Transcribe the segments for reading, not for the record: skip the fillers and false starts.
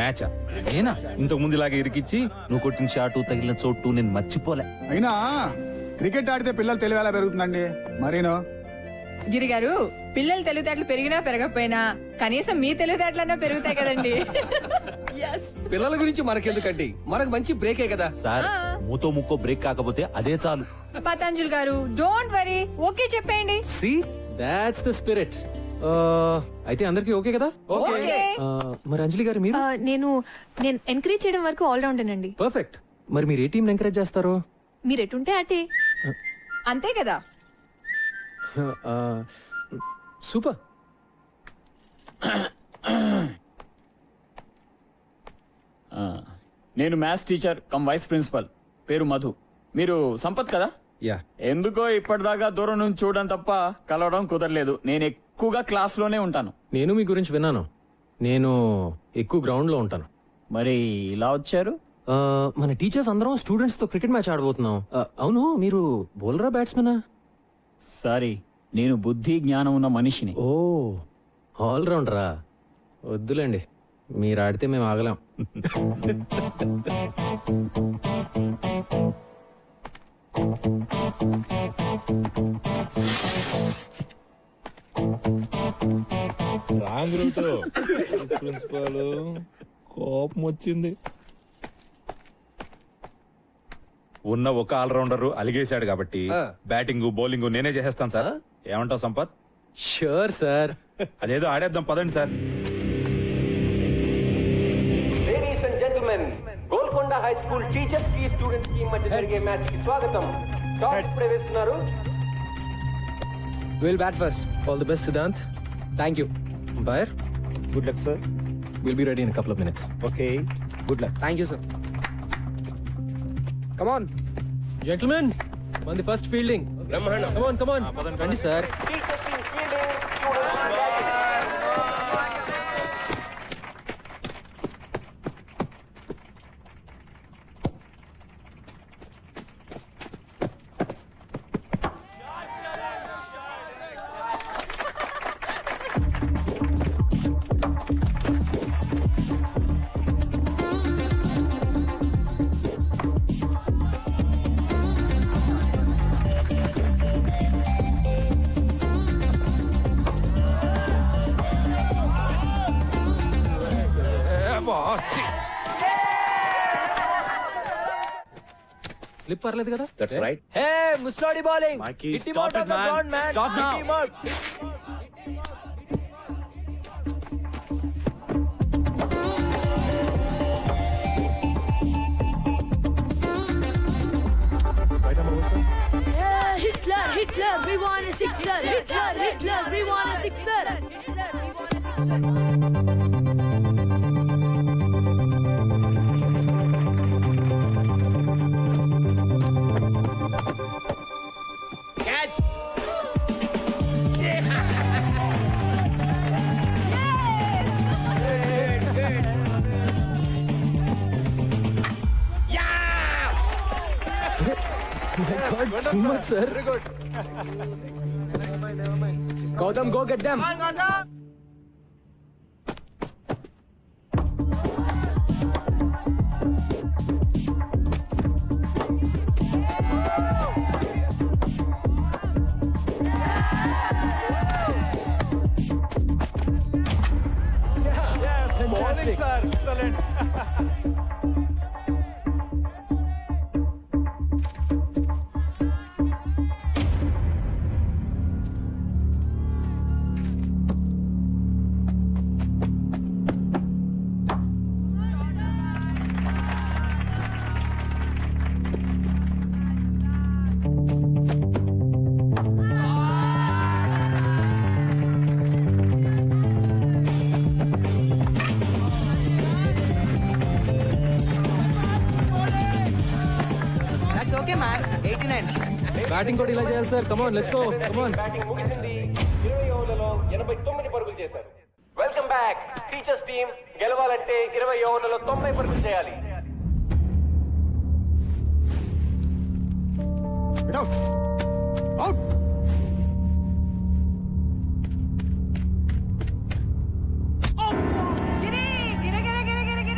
మ్యాచా నేనా ఇంతకు ముందు ఇలాగే ఇరికిచ్చి నువ్వు కొట్టిన షాటు తగిలిన చోటు నేను మర్చిపోలే. అయినా క్రికెట్ ఆడితే పిల్లలు తెలివేలా పెరుగుతుందండి మరీను. గిరి గారు, పిల్లలు తెలివితేటలు పెరిగినా పెరగకపోయినా కనీసం మీ తెలివితేటలన్నా పెరుగుతాయి కదండి. Yes. పిల్లల గురించి మనకెందుకండి, మనకు మంచి బ్రేకే కదా సార్. మూతో ముక్కో బ్రేక్ కాకపోతే అదే చాలు. పతంజలి గారు, డోంట్ వరీ, ఓకే చెప్పేయండి. See that's the spirit. అయితే అందరికి ఓకే కదా? మరి అంజలి గారు మీరు? నేను ఎంకరేజ్ చేయడం వరకు ఆల్ రౌండర్. పర్ఫెక్ట్. మరి మీరు ఏ టీం ఎంకరేజ్ చేస్తారు? మీరు ఎటుంటే అటే. అంతే కదా. సూపర్. నేను maths teacher cum vice principal, పేరు మధు. మీరు సంపత్ కదా? యా. ఎందుకో ఇప్పటిదాకా దూరం నుంచి చూడడం తప్ప కలవడం కుదరలేదు. నేను ఎక్కువగా క్లాస్ లోనే ఉంటాను. నేను మీ గురించి విన్నాను. నేను ఎక్కువ గ్రౌండ్ లో ఉంటాను. మరి ఇలా వచ్చారు? మన టీచర్స్ అందరం స్టూడెంట్స్ తో క్రికెట్ మ్యాచ్ ఆడబోతున్నాం. అవును, మీరు బౌలరా బ్యాట్స్మెనా? సారీ, నేను బుద్ధి జ్ఞానం ఉన్న మనిషిని. ఓ, ఆల్ రౌండరా? వద్దులేండి, మీరు ఆడితే మేము ఆగలేం. రాంగ్ రూట్ ప్రిన్సిపల్ కోపం వచ్చింది. ఉన్న ఒక ఆల్రౌండర్ అలిగేశాడు కాబట్టి బ్యాటింగ్ బౌలింగ్ నేనే చేసేస్తాను సార్. ఏమంటావు సంపత్? Sure sir. అదేదో ఆడేద్దాం పదండి sir. Ladies and gentlemen, Golconda high school teachers కి స్టూడెంట్స్ కి మధ్య జరిగే మ్యాచ్ కి స్వాగతం. టాస్ ప్రవేశిస్తున్నారు. Will bat first. All the best Siddhant. Thank you. Umpire, good luck sir. Will be ready in couple of minutes. Okay, good luck. Thank you sir. Come on gentlemen, మన the first fielding. Come on రండి sir. Teachers team fielding, students team batting. Slip పర్లేదు కదా? That's right. హే ముస్లాడి bowling. Mikey, Hit him stop out it, of the man. ground, man. Stop now. Hit him out. Right arm over, sir. Yeah, Hitler, we want a sixer. Hitler, we want a sixer. Too much, sir. Very good. Gautam, go get them. Fantastic. Sir, excellent. That's okay, man. 89. Batting కూడా ఇలా చేయాలి sir. Come on, let's go. Come on. Batting ముగిసింది. 20 ఓవర్లలో 89 పరుగులు చేశారు. Welcome back. Teachers team గెలవాలంటే 20 ఓవర్లలో 90 పరుగులు చేయాలి. అవుట్. గిరి గిరి గిరి గిరి గిరి గిరి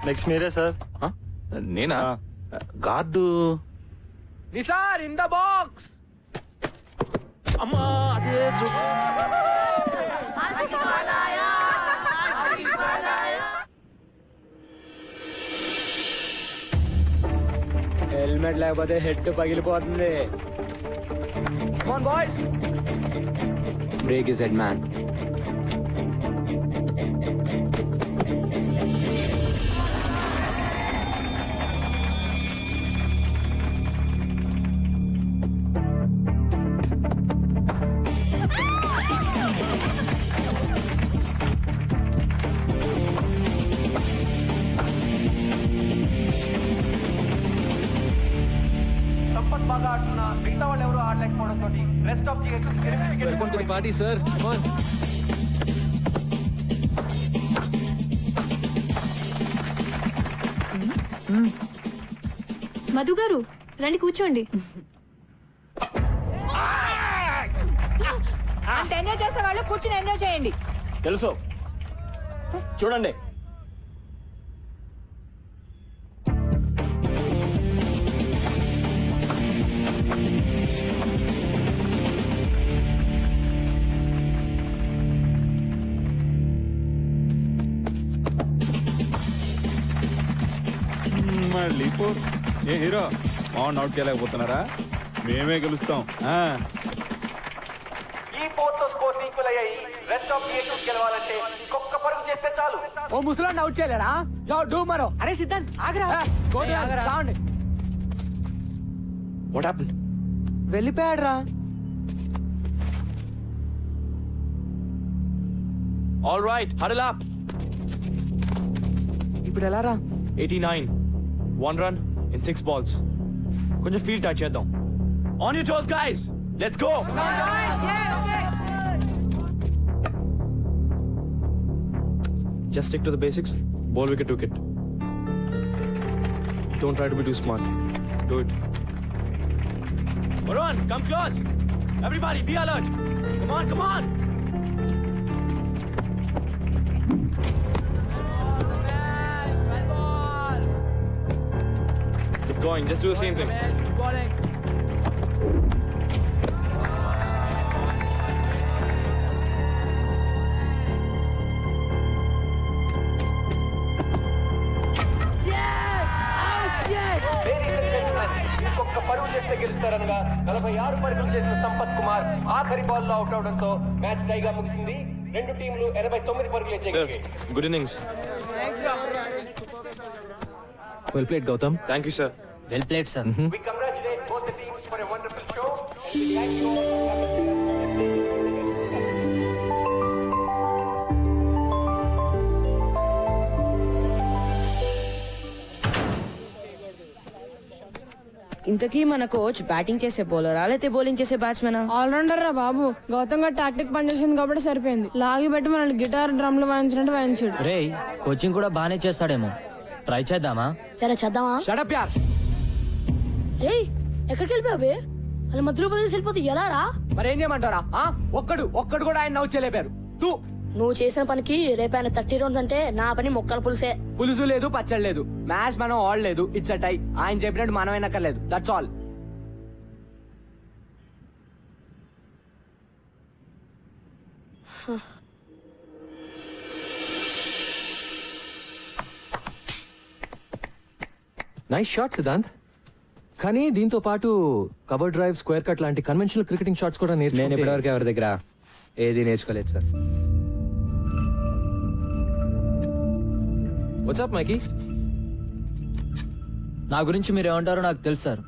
నెక్స్ట్ మీరే సార్. నేనా guard. Nisar in the box. అమ్మా అదే హెల్మెట్ లేకపోతే హెడ్ పగిలిపోతుంది. Come on, boys. Break his head, man. Sampath బాగా ఆడుతున్నా మిగతా వాళ్ళు ఎవరు ఆడలేకపోవడంతో rest of the welcome to the party sir. Madhu garu రండి కూర్చోండి. అంత ఎంజాయ్ చేసే వాళ్ళు కూర్చుని ఎంజాయ్ చేయండి. తెలుసు చూడండి. మళ్ళీ ఏ హీరో అవుట్ చేయలేకపోతున్నారా? మేమే గెలుస్తాం. ఈ ఫోర్త్ స్కోర్స్ ఈక్వల్ అయ్యాయి. రెస్ట్ ఆఫ్ ది గెలవాలంటే ఇంకొక పరుగు చేస్తే చాలు. ఓ ముసలాన్ని అవుట్ చేయలేరా? జావ్ డూ మరో. అరే సిద్ధాంత్ ఆగరా. రాండి. What happened? వెళ్ళిపోయాడు రా. All right, huddle up. ఇప్పుడు ఎలా రా? 89 1 run in 6 balls. కొంచెం ఫీల్ టచ్ చేద్దాం. On your toes guys, let's go. Just stick to the basics. Ball wicket to wicket. Don't try to be too smart. Do it. Varun, come close. Everybody, be alert. Come on, come on. Keep going. Just do the same thing. ఇంకొక పరుగు చేస్తే గెలుస్తారనగా 46 పరుగులు చేసిన సంపత్ కుమార్ ఆఖరి ball లో out అవడంతో match టైగా ముగిసింది. రెండు టీంలు 89 పరుగులు Sir, చేశాయి. good innings. Well played Gautam. Thank you, sir. Well played sir. We congratulate both the teams for a wonderful show. Thank you all. ఇంతకీ మన కోచ్ బ్యాటింగ్ చేసే బౌలరా లేకపోతే బౌలింగ్ చేసే బ్యాట్స్మెనా? ఆల్రౌండర్ రా బాబు. గౌతమ్ గారు టాక్టిక్ పనిచేసింది కాబట్టి సరిపోయింది. లాగి పెట్టి మనల్ని గిటార్ డ్రమ్లు వాయించినట్టు వాయించాడు. రే కోచింగ్ కూడా బానే చేస్తాడేమో. ట్రై చేద్దామా? ఎరా చేద్దామా? షట్ అప్ యార్. రే ఎక్కడికి వెళ్ళిపోయావే? వాళ్ళ మధ్యలో బదిలేసి వెళ్ళిపోతే ఎలా రా? మరి ఏం చేయమంటారా? ఒక్కడు కూడా ఆయన అవుట్ చేయలేపారు. తూ నువ్వు చేసిన పనికి రేపైన 30 రౌండ్స్ అంటే నా పని మొక్కల పులుసే. పులుసు లేదు, పచ్చడి లేదు. మ్యాచ్ మనం ఆడలేదు. It's a tie. ఆయన చెప్పినట్టు మనం అయినక్కర్లేదు. That's all. Nice shot Siddhant. కానీ దీంతో పాటు కవర్ డ్రైవ్, స్క్వేర్ కట్ లాంటి కన్వెన్షనల్ క్రికెటింగ్ షాట్స్ కూడా నేను నేర్చుకుంటే ఇప్పటివరకు ఎవరి దగ్గర ఏది నేర్చుకోలేదు సార్. వాట్సాప్ మైకీ? నా గురించి మీరు ఏమంటారో నాకు తెలుసు సార్.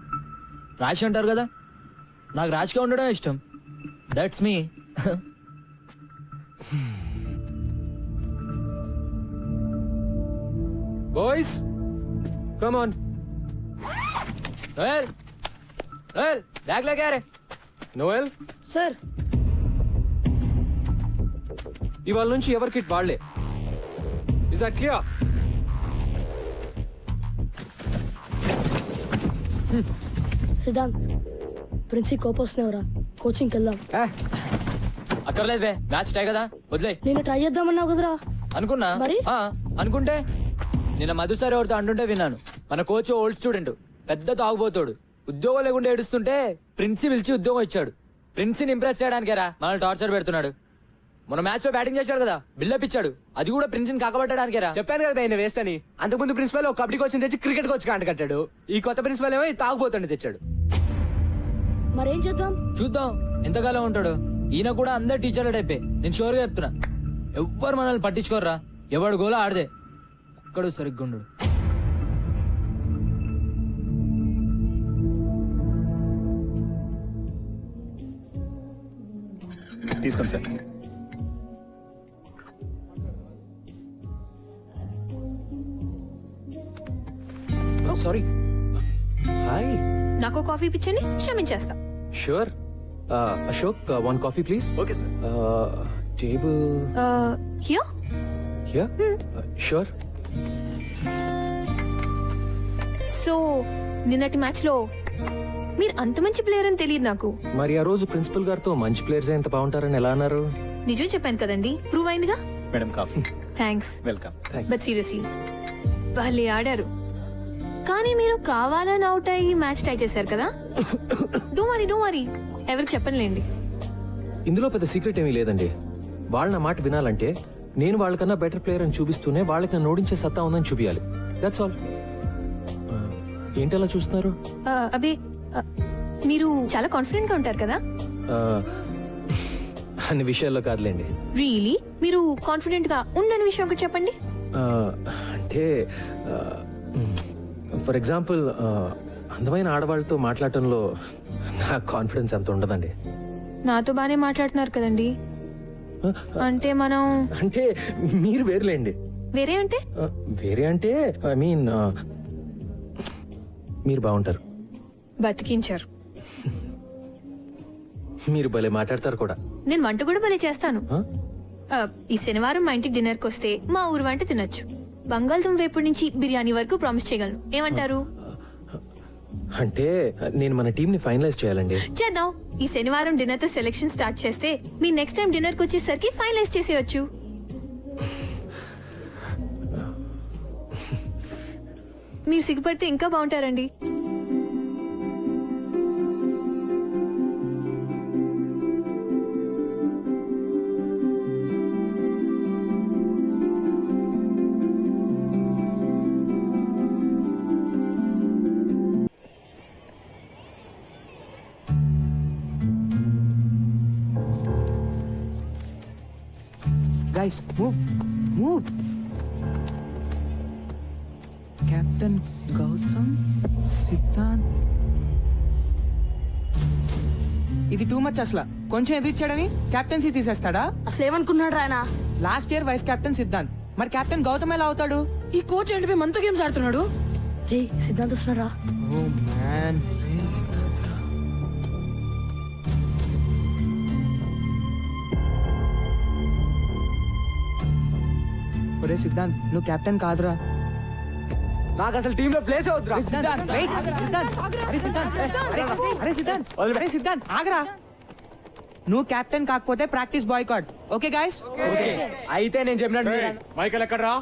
రాశి అంటారు కదా, నాకు రాశిగా ఉండడం ఇష్టం. That's me. Boys come on. Bag లాగారే. నోయల్ సార్ ఇవాళ నుంచి ఎవరి కిట్ వాళ్లే. Is that clear? Siddhant princi కోపం వస్తున్నావురా. కోచింగ్కి వెళ్దాం. అక్కర్లేదు మ్యాచ్ టై కదా, వదిలే. నేను ట్రై చేద్దామన్నావు కదరా. అనుకున్నా మరి? అనుకుంటే నిన్న మధు సార్ ఎవరితో అంటుంటే విన్నాను. మన కోచ్ ఓల్డ్ స్టూడెంట్, పెద్ద తాగుబోతాడు. ఉద్యోగం లేకుండా ఏడుస్తుంటే ప్రిన్స్ పిలిచి ఉద్యోగం ఇచ్చాడు. ప్రిన్స్ ని ఇంప్రెస్ చేయడానికేరా మనల్ని టార్చర్ పెడుతున్నాడు. మన మ్యాచ్ లో బ్యాటింగ్ చేశాడు కదా, బిల్డప్ ఇచ్చాడు. అది కూడా ప్రిన్స్ ని కాకబట్టడానికేరా. చెప్పాను కదా ఆయన వేస్ట్ అని. అంతకుముందు ప్రిన్సిపల్ ఒక కబడ్డీ కోచ్ తెచ్చి క్రికెట్ కోచ్ కాంట కట్టాడు. ఈ కొత్త ప్రిన్సిపల్ ఏమో తాగుబోతుండే తెచ్చాడు. మరేం చేద్దాం? చూద్దాం ఎంతకాలం ఉంటాడు. ఈయన కూడా అందరు టీచర్ల టైపే. నేను షూర్ గా చెప్తున్నా, ఎవ్వరు మనల్ని పట్టించుకోర్రా. ఎవడు గోలా ఆడదే, ఒక్కడు సరిగ్గా ఉండడు. తీసుకోండి సార్. సారీ. హాయ్. నాకు కాఫీ పిచ్చని క్షమించేస్తా. Sure. Ashok, one coffee please. Okay sir. Table here. Here. Sure. So నిన్నటి మ్యాచ్ లో మీరు అంత మంచి ప్లేయర్ అని తెలియదు నాకు. మరి ఆ రోజు ప్రిన్సిపల్ గారితో మంచి ప్లేయర్స్ ఎంత బాగుంటారని ఎలా అన్నారు? నిజం చెప్పాను కదండి, ప్రూవ్ అయిందిగా. Madam coffee. Thanks. Welcome. But seriously భలే ఆడారు. కానీ మీరు కావాలని అవుట్ అయ్యి మ్యాచ్ టై చేశారు కదా. డో వరీ ఎవరికి చెప్పనులేండి. ఇందులో పెద్ద సీక్రెట్ ఏమీ లేదండి. వాళ్ళ నా మాట వినాలంటే నేను వాళ్ళకన్నా బెటర్ ప్లేయర్ అని చూపిస్తూనే వాళ్ళకి నన్ను ఓడించే సత్తా ఉందని చూపించాలి. That's all. ఏంటి అలా చూస్తున్నారు? అబే మీరు చాలా కాన్ఫిడెంట్ గా ఉంటారు కదా. అన్ని విషయాల్లో కాదులేండి. రియలీ మీరు కాన్ఫిడెంట్ గా ఉండని విషయం ఒకటి చెప్పండి. అంటే ఫర్ ఎగ్జాంపుల్ అందమైన ఆడవాళ్ళతో మాట్లాడటంలో నా కాన్ఫిడెన్స్ అంత ఉండదండి. నాతో బానే మాట్లాడుతున్నారు కదండి. అంటే మనం అంటే మీరు వేరులేండి. వేరే అంటే వేరే అంటే ఐ మీన్ మీరు బాగుంటారు. బతికించారు. మీరు భలే మాట్లాడతారు కూడా. నేను వంట కూడా భలే చేస్తాను. Huh? ఈ శనివారం మా ఇంటికి డిన్నర్ కి వస్తే మా ఊరు వంట తినొచ్చు. బంగాళదుంప వేపుడు నుంచి బిర్యానీ వరకు ప్రామిస్ చేయగలను. ఏమంటారు? అంటే నేను మన టీం ని ఫైనలైజ్ చేయాలండి. చేద్దాం. ఈ శనివారం డిన్నర్ తో సెలెక్షన్ స్టార్ట్ చేస్తే మీ నెక్స్ట్ టైం డిన్నర్ కి వచ్చేసరికి ఫైనలైజ్ చేసేయచ్చు. మీరు సిగ్గుపడితే ఇంకా బాగుంటారండి. Guys move. Captain Gautam Siddhant. ఇది టూ మచ్ అసలు. కొంచెం ఎదిరిచ్చాడని కెప్టెన్సీ తీసేస్తాడా? అసలు ఏమనుకున్నాడు రాయన? Last year vice captain Siddhant, మరి కెప్టెన్ గౌతమ్ ఎలా అవుతాడు? ఈ కోచ్ ఏంటి మనతో గేమ్స్ ఆడుతున్నాడు? రే సిద్ధాంత్ వస్తున్నారా? Oh man. ఒరే సిద్ధాంత్, నువ్వు కెప్టెన్ కాదురా. నాకు అసలు టీమ్ లో ప్లేస్ అవుతురా. సిద్ధాంత్, wait, సిద్ధాంత్. అరే సిద్ధాంత్, అరే సిద్ధాంత్ ఆగరా. నువ్వు కెప్టెన్ కాకపోతే ప్రాక్టీస్ బాయ్కాట్. Okay guys? అయితే నేను చెప్పినట్టు మైకేల్ ఎక్కడ్రా?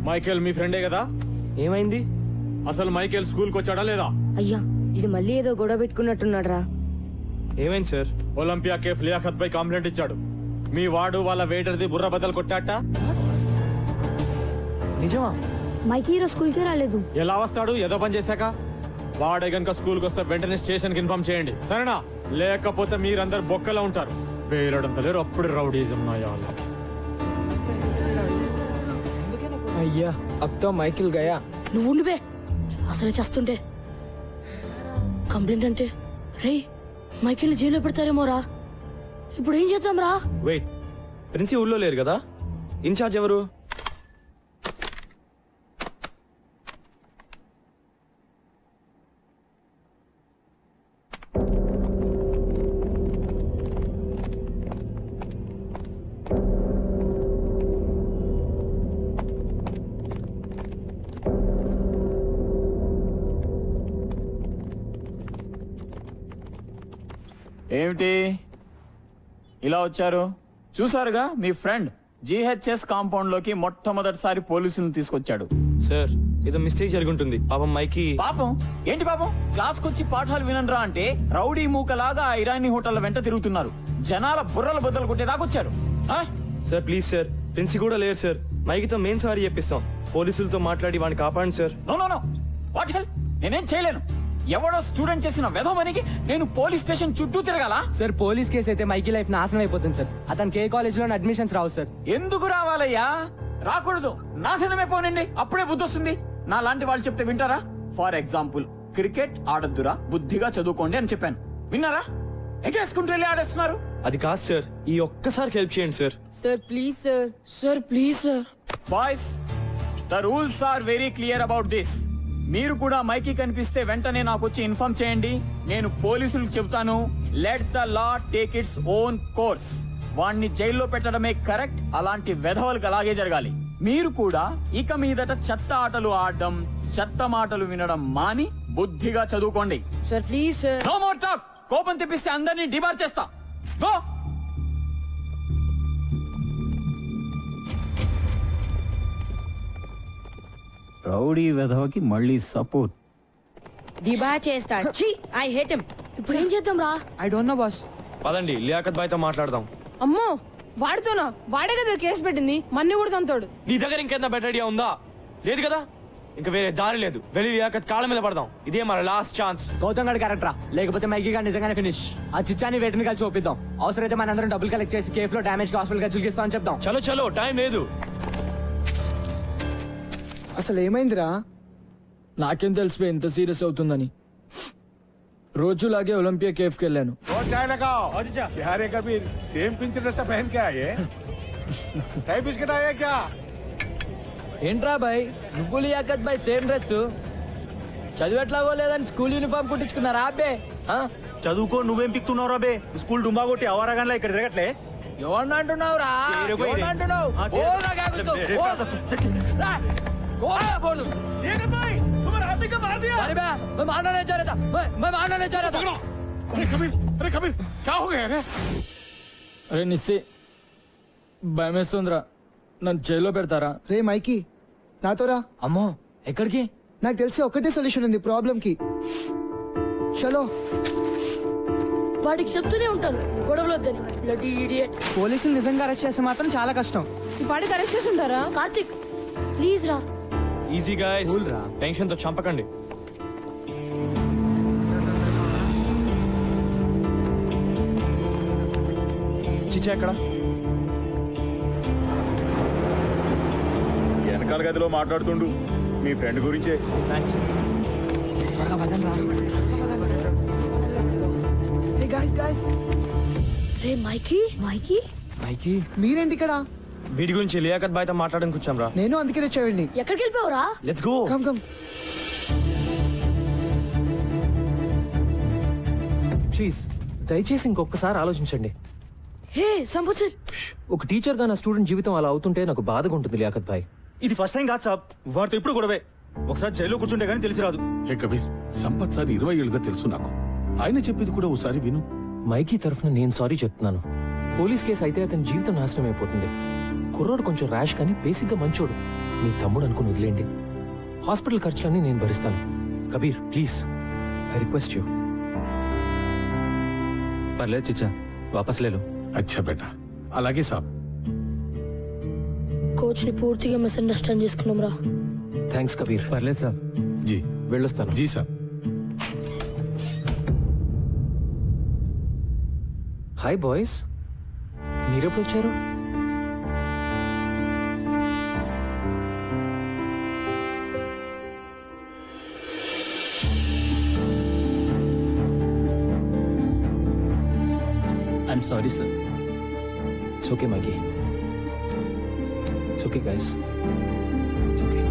మైకేల్ మీ ఫ్రెండే కదా? ఏమైంది? అసలు మైకేల్ స్కూల్ కి వచ్చాడా లేదా? అయ్యా ఇది మళ్ళీ ఏదో గొడవ పెట్టుకున్నట్టున్నాడు రా. ఏమైంది సార్? ఒలింపియా కేఫ్ లియాఖత్ పై కంప్లైంట్ ఇచ్చాడు. మీ వాడు వాళ్ళ వెయిటర్ది బుర్ర బద్దలు కొట్టాట. నిజమా? మైకి ఈరోజు స్కూల్ కి రాలేదు. ఎలా వస్తాడు? ఏదో పని చేశాక. వాడే గనుక స్కూల్ కి వస్తే వెంటనే స్టేషన్ కి ఇన్ఫార్మ్ చేయండి, సరేనా? లేకపోతే మీరందరు బొక్కలా ఉంటారు. వేరడంత లేరు, అప్పుడు రౌడీజం నాయాలి. అయ్యా అబ్ తో మైకిల్ గయా. నువ్వు ఉండిపే, అసలు చేస్తుంటే కంప్లైంట్ అంటే రే మైకిల్ జైల్లో పెడతారేమోరా. ఇప్పుడు ఏం చేద్దాం రా? వెయిట్, ప్రిన్సి ఊళ్ళో లేరు కదా? ఇన్ఛార్జ్ ఎవరు? ఏమిటి ఇలా వచ్చారు? చూసారుగా మీ ఫ్రెండ్ జిహెచ్ఎస్ కాంపౌండ్ లోకి మొట్టమొదటిసారి పోలీసులను తీసుకొచ్చాడు. సార్ ఏదో మిస్టేక్ జరిగి ఉంటుంది. పాపం మైకి. పాపం ఏంటి పాపం? క్లాస్ కొచ్చి పాఠాలు వినరా అంటే రౌడీ మూకలాగా ఆ ఇరానీ హోటళ్ల వెంట తిరుగుతున్నారు. జనాల బుర్రలు బద్దలు కొట్టేదాకొచ్చారు. సార్ ప్లీజ్ సార్, ప్రిన్సి కూడా లేరు సార్. మైకితో మేం సారీ చెప్పిస్తాం. పోలీసులతో మాట్లాడి వాడిని కాపాడండి sir. No no no, what hell? నేనేం చేయలేను. ఎవడో స్టూడెంట్ చేసిన వెధవనికి నేను పోలీస్ స్టేషన్ చుట్టూ తిరగాల? సార్ పోలీస్ కేసు అయితే మైకి లైఫ్ నాశనం అయిపోతుంది సార్. అతనికి ఏ కాలేజ్ లో అడ్మిషన్స్ రావు సార్. ఎందుకు రావాలయ్యా? రాకూడదు. నాశనమే పోనండి, అప్పుడే బుద్ధి వస్తుంది. నా లాంటి వాళ్ళు చెప్తే వింటారా? ఫర్ ఎగ్జాంపుల్, క్రికెట్ ఆడొద్దురా, బుద్ధిగా చదువుకోండి అని చెప్పాను. విన్నారా? ఎగేసుకుంటూ వెళ్ళి ఆడేస్తున్నారు. అది కాదు సార్, ఈ ఒక్కసారికి హెల్ప్ చేయండి sir. Sir please sir. Sir please sir. Boys, the rules are very clear about this. మీరు కూడా మైకి కనిపిస్తే వెంటనే నాకు వచ్చి ఇన్ఫార్మ్ చేయండి. నేను పోలీసులకు చెబుతాను. Let the law take its own course. వాణ్ణి జైల్లో పెట్టడమే కరెక్ట్. అలాంటి వెధవలకు అలాగే జరగాలి. మీరు కూడా ఇక మీదట చెత్త ఆటలు ఆడడం, చెత్త మాటలు వినడం మాని బుద్ధిగా చదువుకోండి. Sir please sir. No more talk. కోపం తెప్పిస్తే అందరినీ డిబార్ చేస్తా. గో. రౌడీ వెధవకి మళ్ళీ సపోర్ట్. దిబా చేస్తా. ఛీ, ఐ హేట్ హిమ్. ఇప్పుడు ఏం చేద్దాం రా? I don't know boss. పదండి లియాకత్ బాయ్తో మాట్లాడదాం. అమ్మో, వాడితోనా? వాడే కదా కేసు పెట్టింది, మన్ని కూడా తంతాడు. నీ దగ్గర ఇంకేదైనా బెటర్ ఐడియా ఉందా? లేదు కదా, ఇంకా వేరే దారి లేదు. వెళ్ళి లియాకత్ కాళ్ళ మీద పడదాం. ఇదే మన లాస్ట్ ఛాన్స్. గౌతమ్ గడ్ కరెక్ట్ రా, లేకపోతే మైకి గారు నిజంగానే ఫినిష్. ఆ చిచ్చాని వేటిని కలిసి ఒప్పిద్దాం. అవసరమైతే మనందరం డబ్బులు కలెక్ట్ చేసి కేఫ్ లో డామేజ్ హాస్పిటల్ ఖర్చులు ఇస్తామని చెప్దాం. చలో చలో, టైం లేదు. అసలు ఏమైందిరా? నాకేం తెలిసిపోయి ఇంత సీరియస్ అవుతుందని. రోజులాగే ఒలింపియా కేఫ్ కి వెళ్ళాను. సేమ్ పింఛన్ డ్రెస్ పहन के आए टाई बिस्किट आया क्या? ఏంట్రా బాయ్, నువ్వు లియాకత్ బాయ్ సేమ్ డ్రెస్? చదివెట్లాగో లేదని స్కూల్ యూనిఫామ్ కుట్టించుకున్నారా అబ్బే? చదువుకో, నువ్వేం పిక్తున్నావు రా బే? స్కూల్ డుంబా కొట్టి అవరాగానే ఇక్కడ తిరగట్లే. ఎవరిని అంటున్నావురా? ఎవరిని అంటున్నావు? బోల్ నా కాకుతో, బోల్. రా, గోరా బోలు. अरे मैं मारना नहीं चाह रहा था, मैं मारना नहीं चाह रहा था. अरे कबीर क्या हो गया? అరే నిస్సి, భయమేస్తుందిరా. నన్ను జైల్లో పెడతారా? రే మైకి, నాతో రా. అమ్మో, ఎక్కడికి? నాకు తెలిసి ఒకటే సొల్యూషన్ ఉంది ప్రాబ్లం కి. చలో. వాడికి చెప్తూనే ఉంటాను గొడవలు వద్దని. Bloody idiot. పోలీసులు నిజంగా అరెస్ట్ చేస్తే మాత్రం చాలా కష్టం. ఈ పాడికి అరెస్ట్ చేసి ఉంటారా? కార్తిక్ ప్లీజ్ రా. ఈజీ గాయ్స్, టెన్షన్ తో చంపకండి. చిచ్చా ఎక్కడ? వెనకాల గదిలో మాట్లాడుతుండు మీ ఫ్రెండ్ గురించే. థ్యాంక్స్. త్వరగా పదండి రా. Hey guys guys. రే మైకి. మైకి మైకి, మీరేంటి ఇక్కడ? వీడి గురించి లియాకత్ బాయ్తో మాట్లాడడానికి వచ్చాం రా. నేను అందుకే తెచ్చావండి. ఎక్కడికి వెళ్ళిపోవరా? Let's go. Come come. Please దయచేసి ఇంకొకసారి ఆలోచించండి. హే సంబుచర్. ఒక టీచర్ గా నా స్టూడెంట్ జీవితం అలా అవుతుంటే నాకు బాధగా ఉంటుంది లియాకత్ భాయ్. ఇది ఫస్ట్ టైం కాదు సాబ్, వాడితో ఇప్పుడు గొడవే. ఒకసారి జైల్లో కూర్చుంటే గానీ తెలిసి రాదు. హే కబీర్, సంపత్ సార్ 20 ఏళ్ళుగా తెలుసు నాకు. ఆయన చెప్పేది కూడా ఒకసారి విను. మైకీ తరఫున నేను సారీ చెప్తున్నాను. పోలీస్ కేసు అయితే అతని జీవితం నాశనం అయిపోతుంది. కుర్రోడు కొంచెం ర్యాష్ కానీ బేసిక్ గా మంచోడు. మీ తమ్ముడు అనుకుని వదిలేండి. హాస్పిటల్ ఖర్చులన్నీ నేను భరిస్తాను. Kabir please, I request you. పర్లేదు చిచ్చా, వాపస్ లేలో. అచ్చా బేటా, అలాగే సాబ్. కోచ్ ని పూర్తిగా మిస్అండర్స్టాండ్ చేసుకున్నాం రా. థ్యాంక్స్ కబీర్. పర్లేదు సాబ్. జీ వెళ్ళొస్తాను. జీ సాబ్. హాయ్ బాయ్స్, మీరెప్పుడు వచ్చారు? I'm sorry sir. It's okay, Mikey. It's okay, guys. It's okay.